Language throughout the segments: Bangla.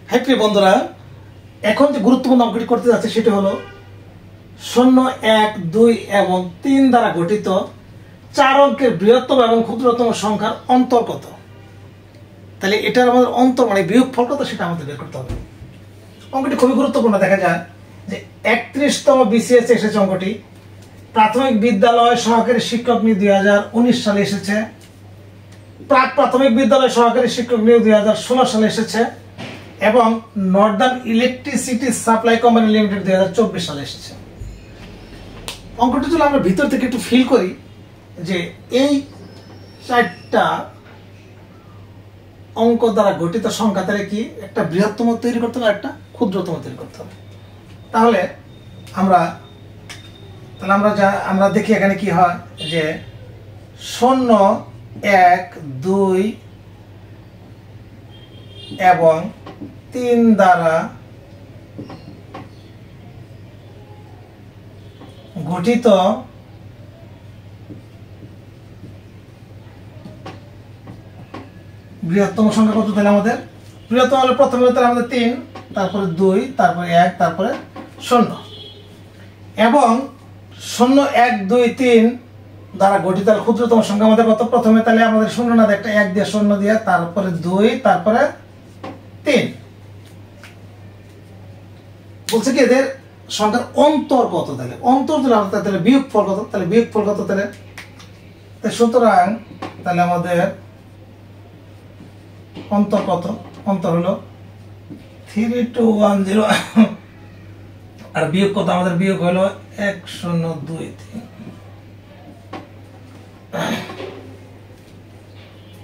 হ্যাঁ প্রিয় বন্ধুরা, এখন যে গুরুত্বপূর্ণ অঙ্কটি করতে যাচ্ছে সেটি হলো 0, 1, 2 এবং 3 দ্বারা গঠিত 4 অঙ্কের বৃহত্তম এবং ক্ষুদ্রতম সংখ্যার অন্তর কত। তাহলে এটার আমাদের অন্তর মানে বিয়োগফল কত সেটা আমাদের বের করতে হবে। অঙ্কটি খুবই গুরুত্বপূর্ণ। দেখা যায় যে 31তম বিসিএস এসেছে অঙ্কটি। প্রাথমিক বিদ্যালয় সহকারী শিক্ষক নিয়োগ 2019 সালে এসেছে। প্রাক প্রাথমিক বিদ্যালয় সহকারী শিক্ষক নিয়োগ 2016 সালে এসেছে এবং Northern electricity supply company limited 2024 সালে এসেছে। অঙ্কটি যদি আমরা ভিতর থেকে একটু ফিল করি যে এই 4টা অঙ্ক দ্বারা গঠিত সংখ্যা তাহলে কি একটা বৃহত্তম তৈরি করতে হবে, একটা ক্ষুদ্রতম তৈরি করতে হবে। তাহলে আমরা দেখি এখানে কি হয় যে 0, 1, 2 এবং 3 দ্বারা গঠিত বৃহত্তম সংখ্যা কত। তাহলে আমাদের বৃহত্তম হলে প্রথমে তাহলে আমাদের 3, তারপরে 2, তারপরে 1, তারপরে 0 এবং 0, 1, 2, 3 দ্বারা গঠিত ক্ষুদ্রতম সংখ্যা আমাদের কত। প্রথমে তাহলে আমাদের 0 না দিয়ে একটা 1 দিয়ে 0 দিয়ে তারপরে 2, তারপরে 3 বলছে কি এদের সংখ্যার অন্তর কত। তাহলে অন্তর যদি আমরা তাহলে বিয়োগফল কত। তাহলে বিয়োগফল কত তাহলে সুতরাং তাহলে আমাদের অন্তর কত। অন্তর হলো 3210 আর বিয়োগ কত আমাদের বিয়োগ হলো 1023।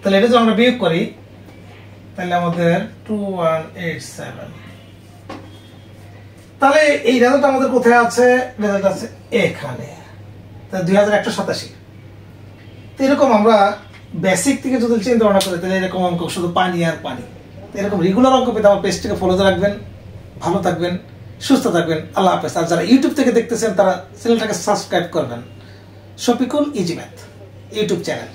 তাহলে এটা যদি আমরা বিয়োগ করি তাহলে আমাদের 2187। তাহলে এই রেজাল্ট আমাদের কোথায় আছে। রেজাল্ট আছে এখানে 2187। তো এরকম আমরা বেসিক থেকে যদি চিন্তা ভাবনা করি তাহলে এরকম অঙ্ক শুধু পানি আর পানি। এরকম রেগুলার অঙ্ক পেতে আমার পেজটিকে ফলো রাখবেন। ভালো থাকবেন, সুস্থ থাকবেন। আল্লাহ হাফেজ। আর যারা ইউটিউব থেকে দেখতেছেন তারা চ্যানেলটাকে সাবস্ক্রাইব করবেন। Shafiqul easy math YouTube channel.